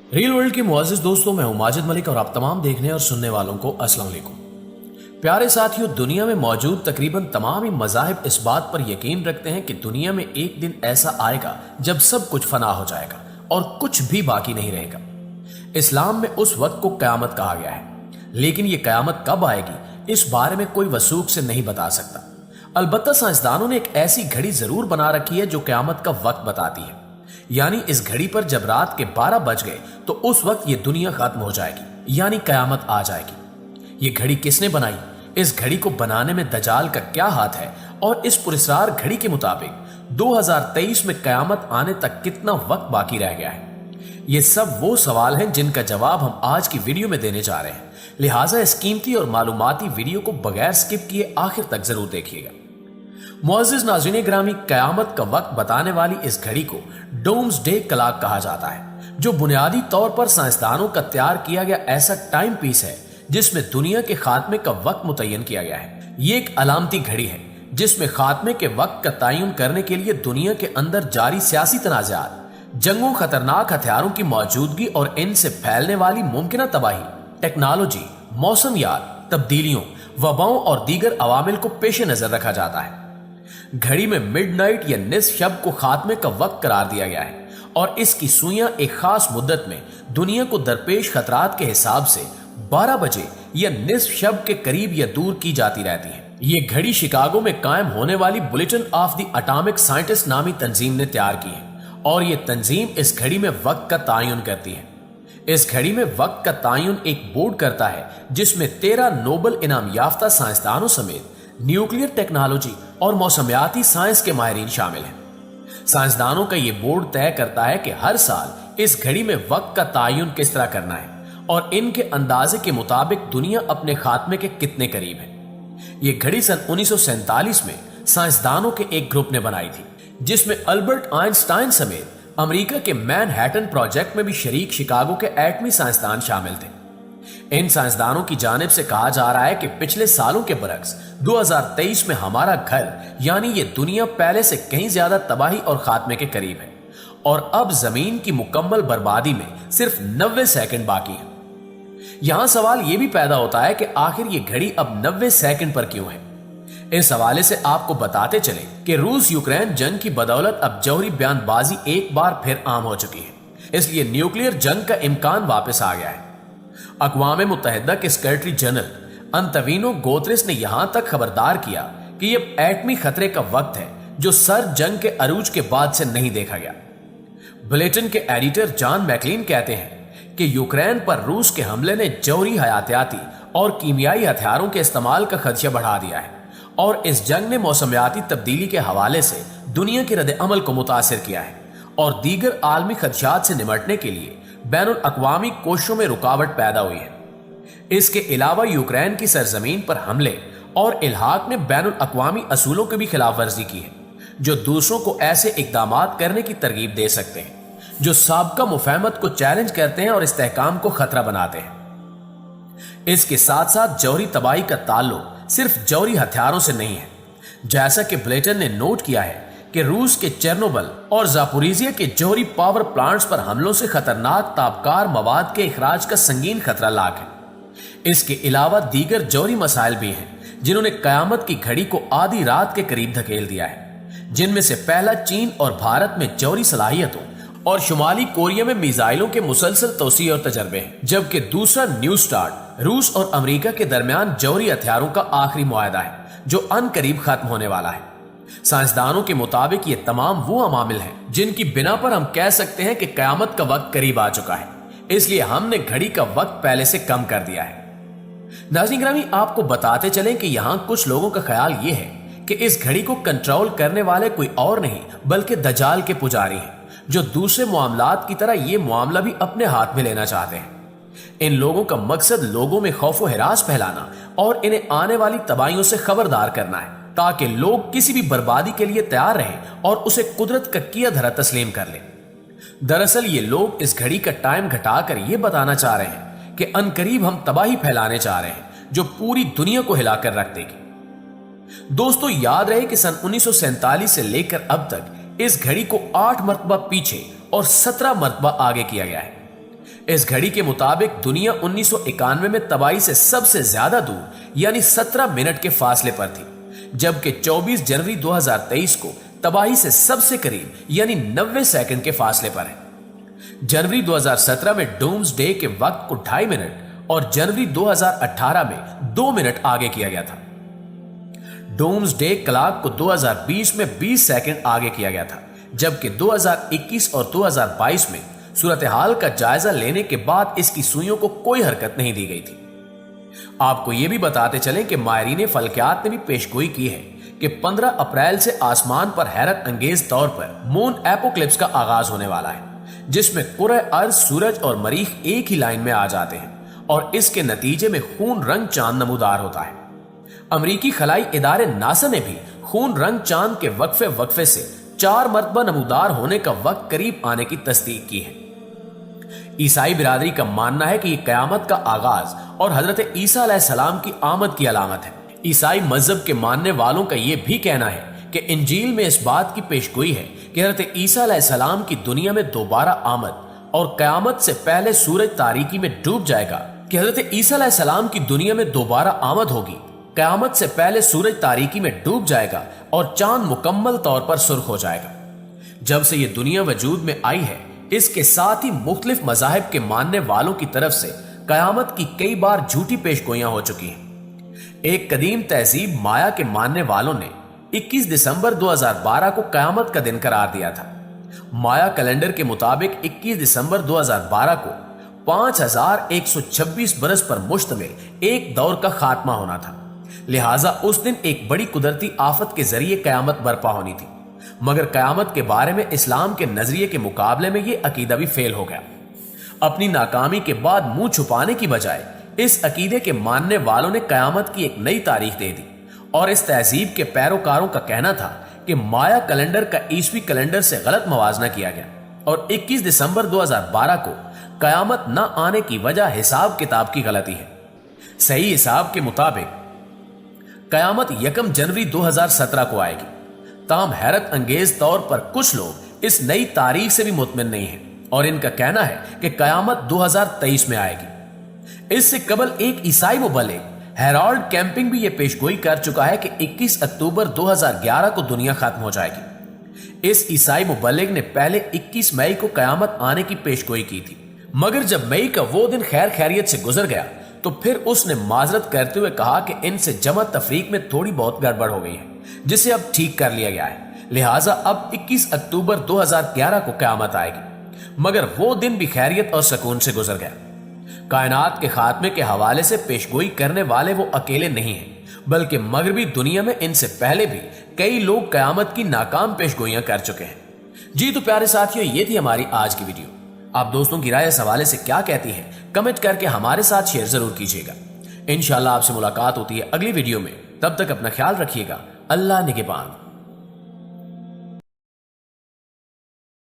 Real world के मुआजिज दोस्तों, मैं हूं माजिद मलिक और आप तमाम देखने और सुनने वालों को अस्सलाम वालेकुम। प्यारे साथियों, दुनिया में मौजूद तकरीबन तमाम ही मज़ाहिब इस बात पर यकीन रखते हैं कि दुनिया में एक दिन ऐसा आएगा जब सब कुछ फना हो जाएगा और कुछ भी बाकी नहीं रहेगा। इस्लाम में उस वक्त को क़यामत कहा गया है, लेकिन ये क़यामत कब आएगी इस बारे में कोई वसूख से नहीं बता सकता। अलबत्ता साइंसदानों ने एक ऐसी घड़ी जरूर बना रखी है जो क़यामत का वक्त बताती है, यानी इस घड़ी पर जब रात के 12 बज गए तो उस वक्त ये दुनिया खत्म हो जाएगी, यानी कयामत आ जाएगी। ये घड़ी किसने बनाई, इस घड़ी को बनाने में दजाल का क्या हाथ है और इस पुरस्कार घड़ी के मुताबिक 2023 में कयामत आने तक कितना वक्त बाकी रह गया है। ये सब वो सवाल हैं जिनका जवाब हम आज की वीडियो में देने जा रहे हैं, लिहाजा इस कीमती और मालूमाती वीडियो को बगैर स्किप किए आखिर तक जरूर देखिएगा। मुअज़्ज़िज़ नाज़रीन ग्रामी, कयामत का वक्त बताने वाली इस घड़ी को डोम्सडे क्लॉक कहा जाता है, जो बुनियादी तौर पर साइंसदानों का तैयार किया गया ऐसा टाइम पीस है जिसमें दुनिया के खात्मे का वक्त मुतय्यन किया गया है। ये एक अलामती घड़ी है जिसमें खात्मे के वक्त का तयन करने के लिए दुनिया के अंदर जारी सियासी तनाज़ात, जंगों, खतरनाक हथियारों की मौजूदगी और इनसे फैलने वाली मुमकिन तबाही, टेक्नोलॉजी, मौसमियात तब्दीलियों, वबाओं और दीगर अवामिल को पेश नजर रखा जाता है। घड़ी में मिडनाइट या निस्फ शब को खात्मे का वक्त करार दिया गया है और इसकी सुइयां एक खास मुद्दत में दुनिया को दरपेश खतरात के हिसाब से 12 बजे या निस्फ शब के करीब या दूर की जाती रहती है। ये घड़ी शिकागो में कायम होने वाली bulletin of the atomic scientist नामी तंजीम ने तैयार की है और ये तंजीम इस घड़ी में वक्त का तयन करती है। इस घड़ी में वक्त का तयन एक बोर्ड करता है जिसमें 13 नोबल इनाम याफ्ता साइंसदानों समेत न्यूक्लियर टेक्नोलॉजी और मौसमियाती साइंस के माहिरीन शामिल हैं। साइंसदानों का यह बोर्ड तय करता है कि हर साल इस घड़ी में वक्त का तयन किस तरह करना है और इनके अंदाजे के मुताबिक दुनिया अपने खात्मे के कितने करीब है। यह घड़ी सन 1947 में साइंसदानों के एक ग्रुप ने बनाई थी, जिसमें अल्बर्ट आइंस्टाइन समेत अमेरिका के मैनहट्टन प्रोजेक्ट में भी शरीक शिकागो के एटमी साइंसदान शामिल थे। इन साइंसदानों की जानिब से कहा जा रहा है कि पिछले सालों के बरक्स 2023 में हमारा घर यानी ये दुनिया पहले से कहीं ज्यादा तबाही और खात्मे के करीब है और अब जमीन की मुकम्मल बर्बादी में सिर्फ 90 सेकंड बाकी है। यहां सवाल यह भी पैदा होता है कि आखिर ये घड़ी अब 90 सेकंड पर क्यों है। इस हवाले से आपको बताते चले कि रूस यूक्रेन जंग की बदौलत अब जौहरी बयानबाजी एक बार फिर आम हो चुकी है, इसलिए न्यूक्लियर जंग का इम्कान वापस आ गया है। अक़वाम मुत्तहिदा के सेक्रेटरी जनरल अंतोनियो गुतेरेस ने यहां तक खबरदार किया कि यह एटमी खतरे का वक्त है जो सर जंग के अरूज के बाद से नहीं देखा गया। बुलेटिन के एडिटर जॉन मैकलीन कहते हैं कि यूक्रेन पर रूस के हमले ने जौहरी हयातियाती और कीमियाई हथियारों के इस्तेमाल का खदशा बढ़ा दिया है और इस जंग ने मौसमियाती तब्दीली के हवाले से दुनिया के रद्द अमल को मुतासिर किया है और दीगर आलमी खदशात से निमटने के लिए बैनुल अक़वामी कोशिशों में रुकावट पैदा हुई है। इसके अलावा यूक्रेन की सरजमीन पर हमले और इल्हाक ने बैनुल अक़वामी असूलों की भी खिलाफ वर्जी की है, जो दूसरों को ऐसे इक़दामात करने की तरगीब दे सकते हैं जो साबका मुफाहमत को चैलेंज करते हैं और इस्तेहकाम को खतरा बनाते हैं। इसके साथ साथ जौहरी तबाही का ताल्लुक सिर्फ जौहरी हथियारों से नहीं है, जैसा कि बुलेटिन ने नोट किया है कि रूस के चेर्नोबिल और ज़ापोरिजिया के जौहरी पावर प्लांट्स पर हमलों से खतरनाक तापकार मवाद के इखराज का संगीन खतरा लाक है। इसके अलावा दीगर जौहरी मसाइल भी हैं जिन्होंने कयामत की घड़ी को आधी रात के करीब धकेल दिया है, जिनमें से पहला चीन और भारत में जौहरी सलाहियतों और शुमाली कोरिया में मिसाइलों के मुसलसल तोसी और तजर्बे हैं, जबकि दूसरा न्यू स्टार्ट रूस और अमेरिका के दरमियान जौहरी हथियारों का आखिरी मुआहदा है जो अनकरीब खत्म होने वाला है। साइंसदानों के मुताबिक ये तमाम वो अमामिल हैं जिनकी बिना पर हम कह सकते हैं कि कयामत का वक्त करीब आ चुका है, इसलिए हमने घड़ी का वक्त पहले से कम कर दिया है। नाज़रीन ग्रामी, आपको बताते चलें कि यहाँ कुछ लोगों का ख्याल ये है कि इस घड़ी को कंट्रोल करने वाले कोई और नहीं बल्कि दजाल के पुजारी हैं, जो दूसरे मामलात की तरह ये मामला भी अपने हाथ में लेना चाहते हैं। इन लोगों का मकसद लोगों में खौफ व हिरास फैलाना और इन्हें आने वाली तबाहियों से खबरदार करना है, ताकि लोग किसी भी बर्बादी के लिए तैयार रहें और उसे कुदरत का किया धरा तस्लीम कर लें। दरअसल ये लोग इस घड़ी का टाइम घटाकर यह बताना चाह रहे हैं कि अनकरीब हम तबाही फैलाने चाह रहे हैं जो पूरी दुनिया को हिलाकर रख देगी। दोस्तों, याद रहे कि सन 1947 से लेकर अब तक इस घड़ी को 8 मरतबा पीछे और 17 मरतबा आगे किया गया है। इस घड़ी के मुताबिक दुनिया 1991 में तबाही से सबसे ज्यादा दूर यानी 17 मिनट के फासले पर थी, जबकि 24 जनवरी 2023 को तबाही से सबसे करीब यानी 90 सेकंड के फासले पर है। जनवरी 2017 में डूम्स डे के वक्त को 2.5 मिनट और जनवरी 2018 में 2 मिनट आगे किया गया था। डूम्स डे क्लॉक को 2020 में 20 सेकंड आगे किया गया था, जबकि 2021 और 2022 में सूरत हाल का जायजा लेने के बाद इसकी सुइयों को कोई हरकत नहीं दी गई थी। आपको यह भी बताते चलें कि माहिरीन फल्कियात ने भी पेशगोई की है कि 15 अप्रैल से आसमान पर हैरत अंगेज तौर पर मून एपोक्लिप्स का आगाज होने वाला है, जिसमें कुरे अर्ज, सूरज और मरीख एक ही लाइन में आ जाते हैं और इसके नतीजे में खून रंग चांद नमूदार होता है। अमरीकी खलाई इदारे नासा ने भी खून रंग चांद के वक्फे से 4 मरतबा नमूदार होने का वक्त करीब आने की तस्दीक की है। ईसाई बिरादरी का मानना है कि यह कयामत का आगाज और हजरत ईसा अलैहिस्सलाम की आमद की अलामत है। ईसाई मजहब के मानने वालों का यह भी कहना है कि इंजील में इस बात की पेशगोई है कि हजरत ईसा अलैहिस्सलाम की दुनिया में दोबारा आमद और कयामत से पहले सूरज तारीकी में डूब जाएगा, कि हजरत ईसा अलैहिस्सलाम की दुनिया में दोबारा आमद होगी, कयामत से पहले सूरज तारीकी में डूब जाएगा और चांद मुकम्मल तौर पर सुर्ख हो जाएगा। जब से यह दुनिया वजूद में आई है, इसके साथ ही मुख्तलिफ मज़ाहिब के मानने वालों की तरफ से कयामत की कई बार झूठी पेशगोइयां हो चुकी हैं। एक कदीम तहजीब माया के मानने वालों ने 21 दिसंबर 2012 को कयामत का दिन करार दिया था। माया कैलेंडर के मुताबिक 21 दिसंबर 2012 को 5126 बरस पर मुश्तमिल एक दौर का खात्मा होना था, लिहाजा उस दिन एक बड़ी कुदरती आफत के जरिए कयामत बर्पा होनी थी। मगर कयामत के बारे में इस्लाम के नजरिए के मुकाबले में यह अकीदा भी फेल हो गया। अपनी नाकामी के बाद मुंह छुपाने की बजाय इस अकीदे के मानने वालों ने कयामत की एक नई तारीख दे दी और इस तहजीब के पैरोकारों का कहना था कि माया कैलेंडर का ईसवी कैलेंडर से गलत मवाजना किया गया और 21 दिसंबर 2012 को कयामत न आने की वजह हिसाब किताब की गलती है। सही हिसाब के मुताबिक कयामत 1 जनवरी 2017 को आएगी। ताहम हैरत अंगेज तौर पर कुछ लोग इस नई तारीख से भी मुतमिन नहीं हैं और इनका कहना है कि कयामत 2023 में आएगी। इससे कबल एक ईसाई मुबल्लिग हेराल्ड कैंपिंग भी यह पेशगोई कर चुका है कि 21 अक्टूबर 2011 को दुनिया खत्म हो जाएगी। इस ईसाई मुबल्लिग ने पहले 21 मई को कयामत आने की पेशगोई की थी, मगर जब मई का वो दिन खैर खैरियत से गुजर गया तो फिर उसने माजरत करते हुए कहा कि इनसे जमा तफरीक में थोड़ी बहुत गड़बड़ हो गई है, जिसे अब ठीक कर लिया गया है, लिहाजा अब 21 अक्टूबर 2011 को कयामत आएगी। मगर वो दिन भी खैरियत और सुकून से गुजर गया। कायनात के खात्मे के हवाले से पेशगोई करने वाले वो अकेले नहीं हैं, बल्कि मगरबी दुनिया में इनसे पहले भी कई लोग कयामत की नाकाम पेशगोइयां कर चुके हैं। जी तो प्यारे साथियों, ये थी हमारी आज की वीडियो। आप दोस्तों की राय इस हवाले से क्या कहती है, कमेंट करके हमारे साथ शेयर जरूर कीजिएगा। इंशाल्लाह आपसे मुलाकात होती है अगली वीडियो में। तब तक अपना ख्याल रखिएगा। अल्लाह निगहबान।